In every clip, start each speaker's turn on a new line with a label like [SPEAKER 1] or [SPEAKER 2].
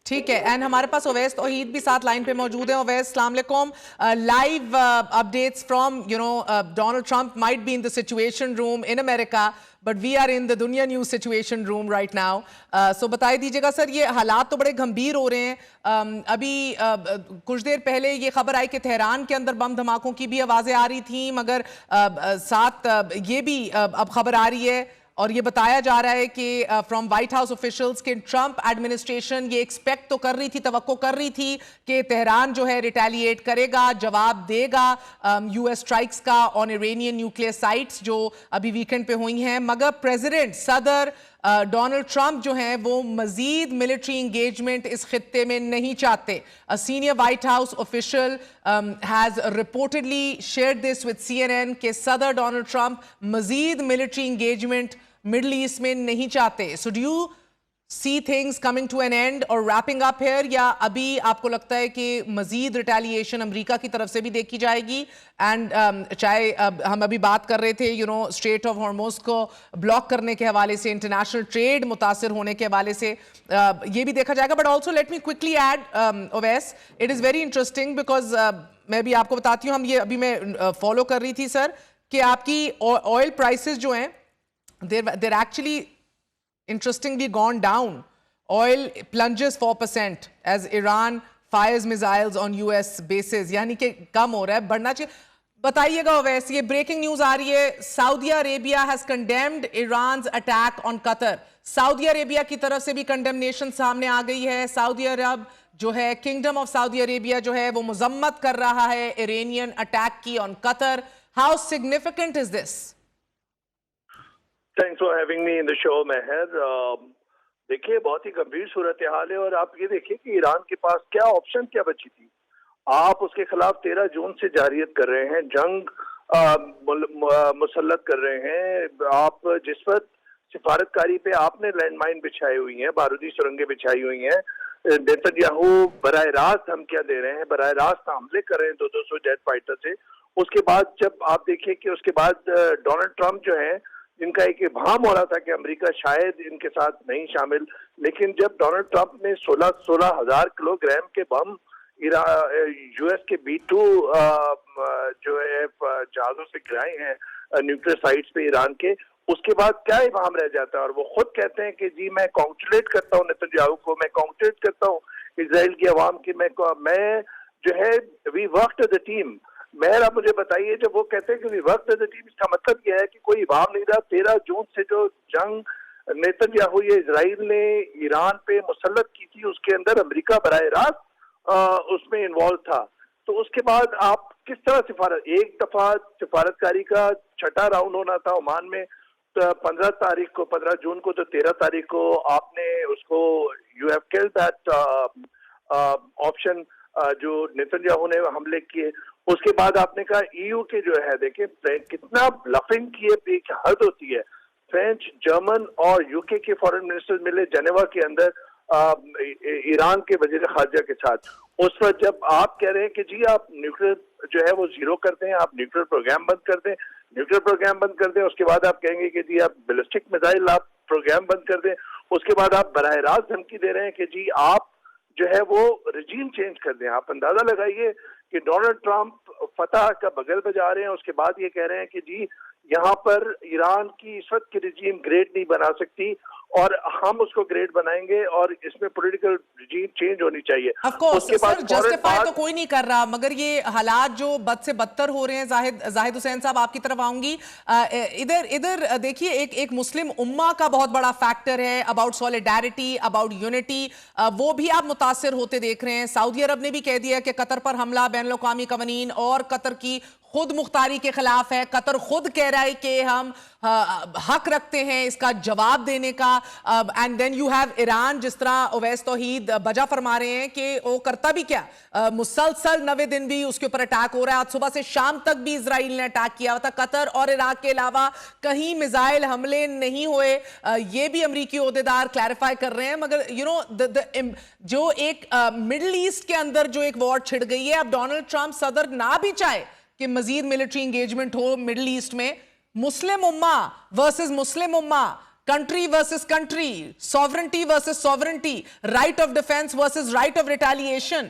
[SPEAKER 1] ٹھیک ہے. اینڈ ہمارے پاس اویس توحید بھی ساتھ لائن پہ موجود ہیں. اویس السلام علیکم. Live updates from Donald Trump might be in the situation room in America, but we are in the دنیا news situation room right now. سو بتائی دیجیے گا سر, یہ حالات تو بڑے گھمبیر ہو رہے ہیں. ابھی کچھ دیر پہلے یہ خبر آئی کہ تہران کے اندر بم دھماکوں کی بھی آوازیں آ رہی تھیں, مگر ساتھ یہ بھی اب خبر آ رہی ہے اور یہ بتایا جا رہا ہے کہ فرام وائٹ ہاؤس آفیشلز کہ ٹرمپ ایڈمنسٹریشن یہ ایکسپیکٹ تو کر رہی تھی, توقع کر رہی تھی کہ تہران جو ہے ریٹیلیٹ کرے گا, جواب دے گا یو ایس اسٹرائکس کا آن ایرانین نیوکلیئر سائٹس جو ابھی ویکنڈ پہ ہوئی ہیں. مگر پریزیڈنٹ صدر ڈونلڈ ٹرمپ جو ہیں وہ مزید ملٹری انگیجمنٹ اس خطے میں نہیں چاہتے. Senior white house official has reportedly shared this with CNN کہ صدر ڈونلڈ ٹرمپ مزید ملٹری انگیجمنٹ مڈل ایسٹ میں نہیں چاہتے. So do you see things coming to an end or wrapping up here, یا ابھی آپ کو لگتا ہے کہ مزید ریٹیلیشن امریکہ کی طرف سے بھی دیکھی جائے گی؟ اینڈ چاہے ہم ابھی بات کر رہے تھے اسٹریٹ آف ہارموز کو بلاک کرنے کے حوالے سے, انٹرنیشنل ٹریڈ متاثر ہونے کے حوالے سے یہ بھی دیکھا جائے گا. But also let me quickly add Awais, it is very interesting because میں بھی آپ کو بتاتی ہوں, ہم یہ ابھی میں فالو کر رہی تھی سر کہ آپ کی آئل پرائسز جو ہیں they're actually interestingly gone down. Oil plunges 4% as Iran fires missiles on US bases. یعنی کہ کم ہو رہا ہے, بڑھنا چاہیے. بتائیے گا ویسے یہ بریکنگ نیوز آ رہی ہے, سعودی Arabia has condemned Iran's attack on Qatar. سعودی عربیہ کی طرف سے بھی کنڈمنیشن سامنے آ گئی ہے. سعودی عرب جو ہے, کنگڈم آف سعودی عربیہ جو ہے وہ مذمت کر رہا ہے ایرانین اٹیک کی on Qatar. How significant is this?
[SPEAKER 2] Thanks for having me in the show, Meher. دیکھیے بہت ہی گمبھیر صورتحال ہے, اور آپ یہ دیکھیے کہ ایران کے پاس کیا آپشن کیا بچی تھی. آپ اس کے خلاف 13 جون سے جاریت کر رہے ہیں, جنگ مسلط کر رہے ہیں. آپ جس وقت سفارتکاری پہ آپ نے لینڈ مائن بچھائی ہوئی ہیں, بارودی سرنگیں بچھائی ہوئی ہیں, نیتنیاہو براہ راست دھمکیاں دے رہے ہیں, براہ راست حملے کر رہے ہیں 200 جیٹ فائٹر سے. اس کے بعد جب آپ دیکھیں کہ اس کے بعد ڈونلڈ ٹرمپ جو ہیں, جن کا ایک ابہام ہو رہا تھا کہ امریکہ شاید ان کے ساتھ نہیں شامل, لیکن جب ڈونلڈ ٹرمپ نے 16,000 کلو گرام کے بم یو ایس کے B-2 جو ہے جہازوں سے گرائے ہیں نیوکلیئر سائٹس پہ ایران کے, اس کے بعد کیا ابہام رہ جاتا ہے. اور وہ خود کہتے ہیں کہ جی میں کانگریچولیٹ کرتا ہوں نیتنیاہو کو, میں کانگریچولیٹ کرتا ہوں اسرائیل کی عوام کی, میں جو ہے وی ورکڈ ایز اے ٹیم. مہر آپ مجھے بتائیے, جب وہ کہتے ہیں کہ وی ورکڈ ایز اے ٹیم, اس کا مطلب یہ ہے کہ کوئی ابہام نہیں رہا. 13 جون سے جو جنگ نیتنیاہو یا اسرائیل نے ایران پہ مسلط کی تھی, اس کے اندر امریکہ براہ راست اس میں انوالو تھا. تو اس کے بعد آپ کس طرح ایک دفعہ سفارتکاری کا 6واں راؤنڈ ہونا تھا عمان میں 15 جون کو, تو 13 تاریخ کو آپ نے اس کو you have killed that option جو نیتنیاہو نے حملے کیے. اس کے بعد آپ نے کہا EU کے جو ہے, دیکھیں کتنا بلفنگ کی ایک حد ہوتی ہے. فرینچ, جرمن اور UK کے فارن منسٹر ملے جنیوا کے اندر ایران کے وزیر خارجہ کے ساتھ. اس وقت جب آپ کہہ رہے ہیں کہ جی آپ نیوکلیئر جو ہے وہ زیرو کر دیں, آپ نیوکلیئر پروگرام بند کر دیں, اس کے بعد آپ کہیں گے کہ جی آپ بیلسٹک میزائل آپ پروگرام بند کر دیں, اس کے بعد آپ براہ راست دھمکی دے رہے ہیں کہ جی آپ جو ہے وہ رجیم چینج کر دیں. آپ اندازہ لگائیے کہ ڈونلڈ ٹرمپ فتح کا بغل بجا رہے ہیں, اس کے بعد یہ کہہ رہے ہیں کہ جی یہاں پر ایران کی اس وقت کی رجیم گریڈ نہیں بنا سکتی اور ہم اس کو گریڈ بنائیں گے اور اس میں پولیٹیکل رجیم چینج ہونی چاہیے.
[SPEAKER 1] آف کورس سر, جسٹیفائی تو کوئی نہیں کر رہا, مگر یہ حالات جو بد سے بدتر ہو رہے ہیں. زاہد حسین صاحب آپ کی طرف آؤں گی. ادھر دیکھیے ایک مسلم امہ کا بہت بڑا فیکٹر ہے اباؤٹ سولیڈیرٹی, اباؤٹ یونٹی, وہ بھی آپ متاثر ہوتے دیکھ رہے ہیں. سعودی عرب نے بھی کہہ دیا کہ قطر پر حملہ بین الاقوامی قوانین اور قطر کی خود مختاری کے خلاف ہے. قطر خود کہہ رہا ہے کہ ہم حق رکھتے ہیں اس کا جواب دینے کا. And then you have Iran, جس طرح اویس توحید بجا فرما رہے ہیں کہ وہ کرتا بھی کیا, مسلسل 90 دن بھی اس کے اوپر اٹیک ہو رہا ہے. آج صبح سے شام تک بھی اسرائیل نے اٹیک کیا ہوتا. قطر اور عراق کے علاوہ کہیں میزائل حملے نہیں ہوئے, یہ بھی امریکی عہدیدار کلیریفائی کر رہے ہیں. مگر جو ایک مڈل ایسٹ کے اندر جو ایک وار چھڑ گئی ہے, اب ڈونلڈ ٹرمپ صدر نہ بھی چاہے کہ مزید ملٹری انگیجمنٹ ہو مڈل ایسٹ میں, مسلم امہ ورسز مسلم امہ, country versus country, sovereignty versus sovereignty, right of defense versus right of retaliation.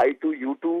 [SPEAKER 3] I2U2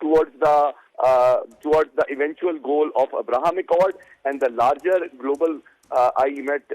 [SPEAKER 3] towards the eventual goal of Abraham Accord and the larger global IMET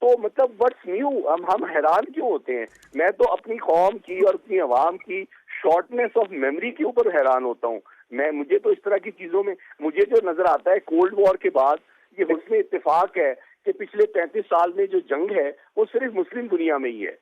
[SPEAKER 3] تو مطلب what's new, ہم حیران کیوں ہوتے ہیں؟ میں تو اپنی قوم کی اور اپنی عوام کی شارٹنیس آف میموری کے اوپر حیران ہوتا ہوں. مجھے تو اس طرح کی چیزوں میں مجھے جو نظر آتا ہے کولڈ وار کے بعد یہ حسن اتفاق ہے کہ پچھلے 35 سال میں جو جنگ ہے وہ صرف مسلم دنیا میں ہی ہے.